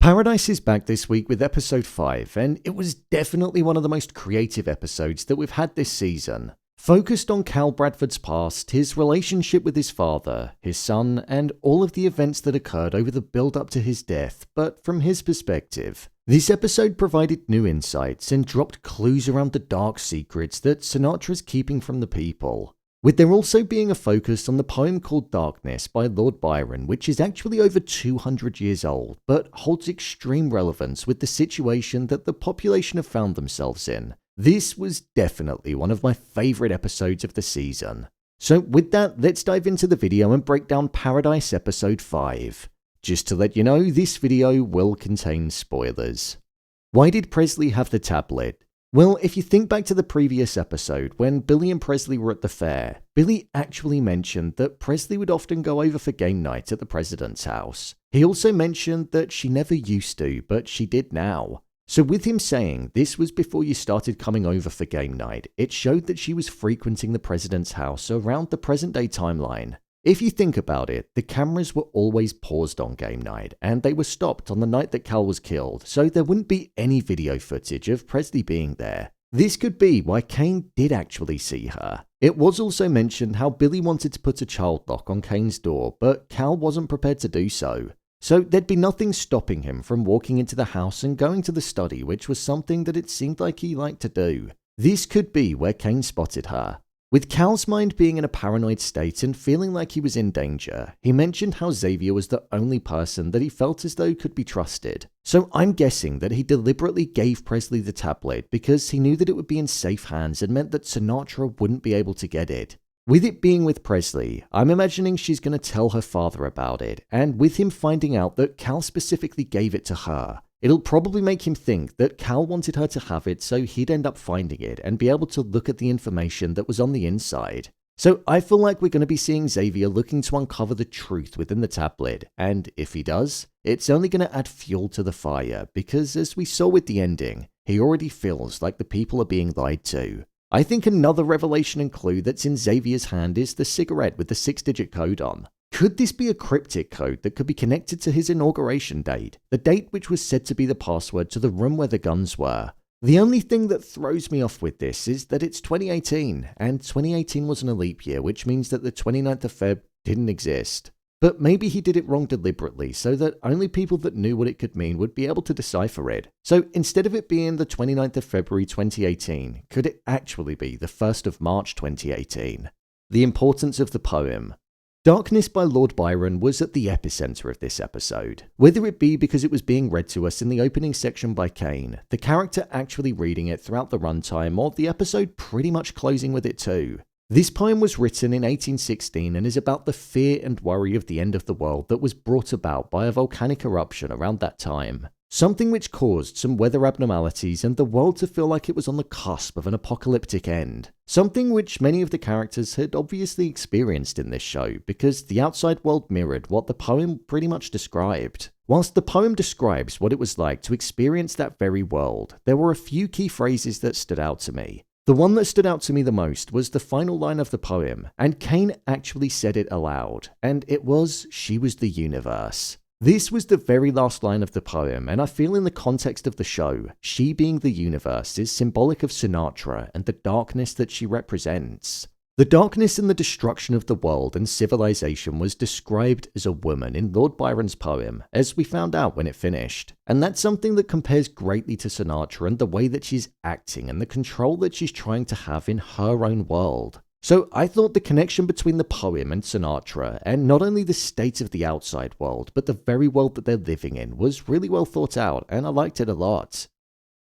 Paradise is back this week with episode 5, and it was definitely one of the most creative episodes that we've had this season. Focused on Cal Bradford's past, his relationship with his father, his son, and all of the events that occurred over the build-up to his death, but from his perspective. This episode provided new insights and dropped clues around the dark secrets that Sinatra's keeping from the people. With there also being a focus on the poem called Darkness by Lord Byron, which is actually over 200 years old, but holds extreme relevance with the situation that the population have found themselves in. This was definitely one of my favourite episodes of the season. So with that, let's dive into the video and break down Paradise episode 5. Just to let you know, this video will contain spoilers. Why did Presley have the tablet? Well, if you think back to the previous episode, when Billy and Presley were at the fair, Billy actually mentioned that Presley would often go over for game night at the president's house. He also mentioned that she never used to, but she did now. So with him saying this was before you started coming over for game night, it showed that she was frequenting the president's house around the present day timeline. If you think about it, the cameras were always paused on game night, and they were stopped on the night that Cal was killed, so there wouldn't be any video footage of Presley being there. This could be why Kane did actually see her. It was also mentioned how Billy wanted to put a child lock on Kane's door, but Cal wasn't prepared to do so. So there'd be nothing stopping him from walking into the house and going to the study, which was something that it seemed like he liked to do. This could be where Kane spotted her. With Cal's mind being in a paranoid state and feeling like he was in danger, he mentioned how Xavier was the only person that he felt as though could be trusted. So I'm guessing that he deliberately gave Presley the tablet because he knew that it would be in safe hands and meant that Sinatra wouldn't be able to get it. With it being with Presley, I'm imagining she's going to tell her father about it, and with him finding out that Cal specifically gave it to her, it'll probably make him think that Cal wanted her to have it so he'd end up finding it and be able to look at the information that was on the inside. So I feel like we're going to be seeing Xavier looking to uncover the truth within the tablet, and if he does, it's only going to add fuel to the fire because as we saw with the ending, he already feels like the people are being lied to. I think another revelation and clue that's in Xavier's hand is the cigarette with the 6-digit code on. Could this be a cryptic code that could be connected to his inauguration date, the date which was said to be the password to the room where the guns were? The only thing that throws me off with this is that it's 2018, and 2018 wasn't a leap year, which means that the 29th of Feb didn't exist. But maybe he did it wrong deliberately so that only people that knew what it could mean would be able to decipher it. So instead of it being the 29th of February 2018, could it actually be the 1st of March 2018? The importance of the poem. Darkness by Lord Byron was at the epicenter of this episode. Whether it be because it was being read to us in the opening section by Kane, the character actually reading it throughout the runtime, or the episode pretty much closing with it too. This poem was written in 1816 and is about the fear and worry of the end of the world that was brought about by a volcanic eruption around that time. Something which caused some weather abnormalities and the world to feel like it was on the cusp of an apocalyptic end. Something which many of the characters had obviously experienced in this show because the outside world mirrored what the poem pretty much described. Whilst the poem describes what it was like to experience that very world, there were a few key phrases that stood out to me. The one that stood out to me the most was the final line of the poem, and Kane actually said it aloud, and it was, "She was the universe." This was the very last line of the poem, and I feel in the context of the show, she being the universe is symbolic of Sinatra and the darkness that she represents. The darkness and the destruction of the world and civilization was described as a woman in Lord Byron's poem, as we found out when it finished. And that's something that compares greatly to Sinatra and the way that she's acting and the control that she's trying to have in her own world. So I thought the connection between the poem and Sinatra, and not only the state of the outside world, but the very world that they're living in, was really well thought out, and I liked it a lot.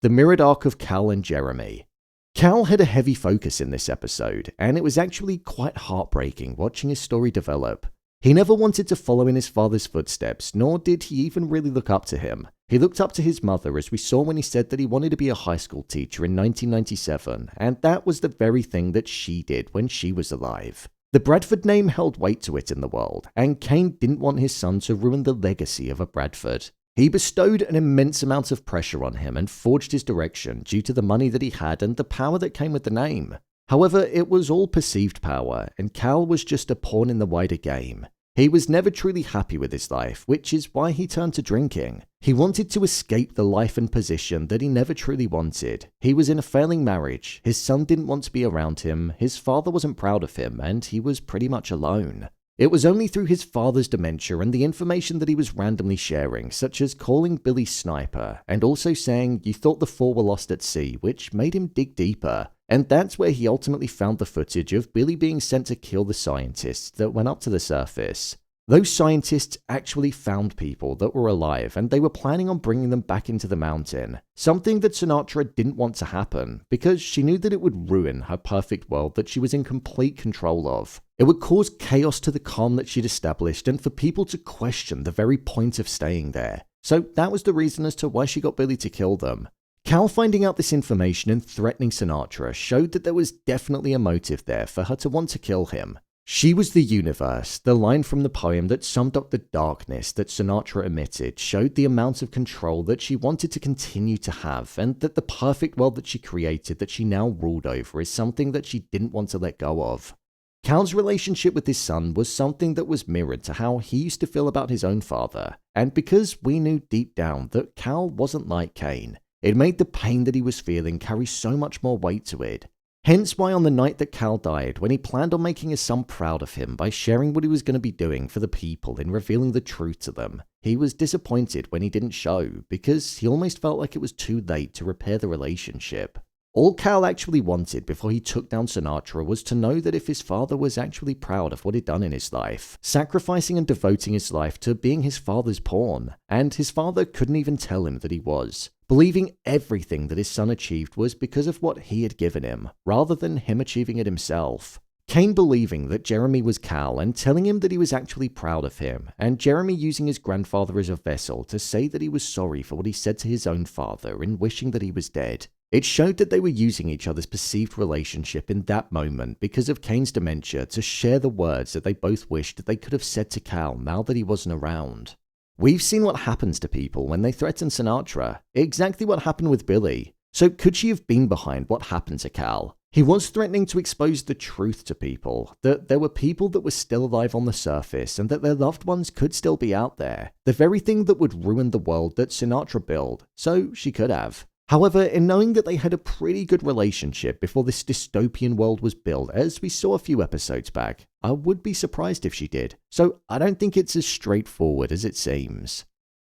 The mirrored arc of Cal and Jeremy. Cal had a heavy focus in this episode, and it was actually quite heartbreaking watching his story develop. He never wanted to follow in his father's footsteps, nor did he even really look up to him. He looked up to his mother, as we saw when he said that he wanted to be a high school teacher in 1997, and that was the very thing that she did when she was alive. The Bradford name held weight to it in the world, and Kane didn't want his son to ruin the legacy of a Bradford. He bestowed an immense amount of pressure on him and forged his direction due to the money that he had and the power that came with the name. However, it was all perceived power, and Cal was just a pawn in the wider game. He was never truly happy with his life, which is why he turned to drinking. He wanted to escape the life and position that he never truly wanted. He was in a failing marriage, his son didn't want to be around him, his father wasn't proud of him, and he was pretty much alone. It was only through his father's dementia and the information that he was randomly sharing, such as calling Billy Sniper, and also saying you thought the four were lost at sea, which made him dig deeper. And that's where he ultimately found the footage of Billy being sent to kill the scientists that went up to the surface. Those scientists actually found people that were alive, and they were planning on bringing them back into the mountain. Something that Sinatra didn't want to happen, because she knew that it would ruin her perfect world that she was in complete control of. It would cause chaos to the calm that she'd established, and for people to question the very point of staying there. So that was the reason as to why she got Billy to kill them. Cal finding out this information and threatening Sinatra showed that there was definitely a motive there for her to want to kill him. She was the universe. The line from the poem that summed up the darkness that Sinatra emitted showed the amount of control that she wanted to continue to have, and that the perfect world that she created that she now ruled over is something that she didn't want to let go of. Cal's relationship with his son was something that was mirrored to how he used to feel about his own father, and because we knew deep down that Cal wasn't like Kane, it made the pain that he was feeling carry so much more weight to it. Hence why on the night that Cal died, when he planned on making his son proud of him by sharing what he was going to be doing for the people and revealing the truth to them, he was disappointed when he didn't show, because he almost felt like it was too late to repair the relationship. All Cal actually wanted before he took down Sinatra was to know that if his father was actually proud of what he'd done in his life, sacrificing and devoting his life to being his father's pawn, and his father couldn't even tell him that he was, believing everything that his son achieved was because of what he had given him, rather than him achieving it himself. Kane believing that Jeremy was Cal and telling him that he was actually proud of him, and Jeremy using his grandfather as a vessel to say that he was sorry for what he said to his own father and wishing that he was dead. It showed that they were using each other's perceived relationship in that moment because of Kane's dementia to share the words that they both wished that they could have said to Cal now that he wasn't around. We've seen what happens to people when they threaten Sinatra, exactly what happened with Billy. So could she have been behind what happened to Cal? He was threatening to expose the truth to people, that there were people that were still alive on the surface and that their loved ones could still be out there, the very thing that would ruin the world that Sinatra built, so she could have. However, in knowing that they had a pretty good relationship before this dystopian world was built, as we saw a few episodes back, I would be surprised if she did, so I don't think it's as straightforward as it seems.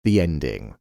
The ending.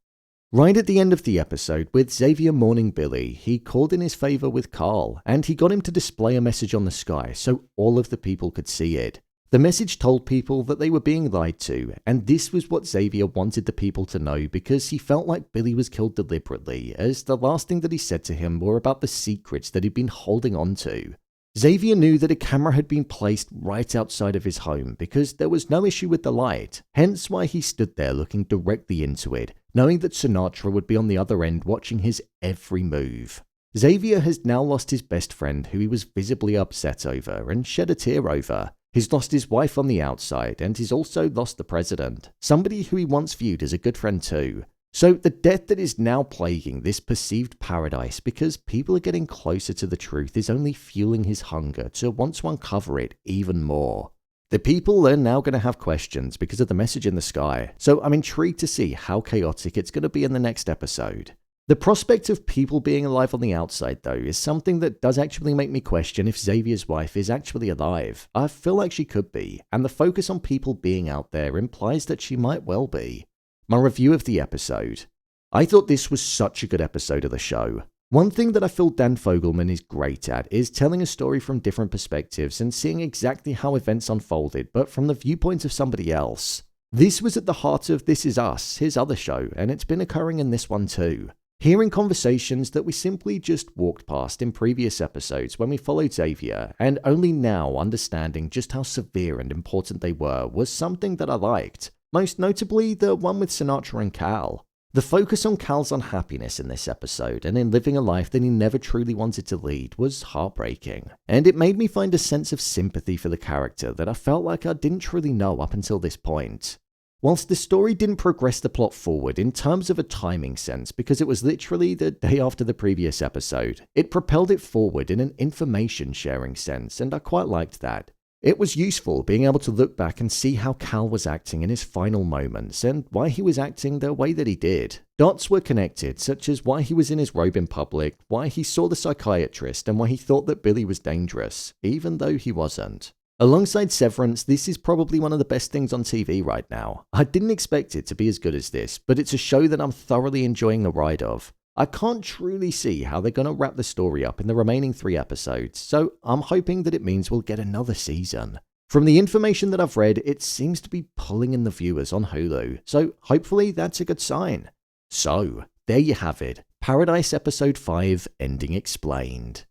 Right at the end of the episode, with Xavier mourning Billy, he called in his favor with Carl, and he got him to display a message on the sky so all of the people could see it. The message told people that they were being lied to, and this was what Xavier wanted the people to know because he felt like Billy was killed deliberately, as the last thing that he said to him were about the secrets that he'd been holding on to. Xavier knew that a camera had been placed right outside of his home because there was no issue with the light, hence why he stood there looking directly into it, knowing that Sinatra would be on the other end watching his every move. Xavier has now lost his best friend who he was visibly upset over and shed a tear over. He's lost his wife on the outside, and he's also lost the president, somebody who he once viewed as a good friend too. So the death that is now plaguing this perceived paradise because people are getting closer to the truth is only fueling his hunger to want to uncover it even more. The people are now going to have questions because of the message in the sky, so I'm intrigued to see how chaotic it's going to be in the next episode. The prospect of people being alive on the outside, though, is something that does actually make me question if Xavier's wife is actually alive. I feel like she could be, and the focus on people being out there implies that she might well be. My review of the episode. I thought this was such a good episode of the show. One thing that I feel Dan Fogelman is great at is telling a story from different perspectives and seeing exactly how events unfolded, but from the viewpoint of somebody else. This was at the heart of This Is Us, his other show, and it's been occurring in this one too. Hearing conversations that we simply just walked past in previous episodes when we followed Xavier, and only now understanding just how severe and important they were, was something that I liked. Most notably, the one with Sinatra and Cal. The focus on Cal's unhappiness in this episode, and in living a life that he never truly wanted to lead, was heartbreaking. And it made me find a sense of sympathy for the character that I felt like I didn't truly know up until this point. Whilst the story didn't progress the plot forward in terms of a timing sense because it was literally the day after the previous episode, it propelled it forward in an information sharing sense, and I quite liked that. It was useful being able to look back and see how Cal was acting in his final moments and why he was acting the way that he did. Dots were connected, such as why he was in his robe in public, why he saw the psychiatrist, and why he thought that Billy was dangerous, even though he wasn't. Alongside Severance, this is probably one of the best things on TV right now. I didn't expect it to be as good as this, but it's a show that I'm thoroughly enjoying the ride of. I can't truly see how they're going to wrap the story up in the remaining 3 episodes, so I'm hoping that it means we'll get another season. From the information that I've read, it seems to be pulling in the viewers on Hulu, so hopefully that's a good sign. So, there you have it, Paradise Episode 5 Ending Explained.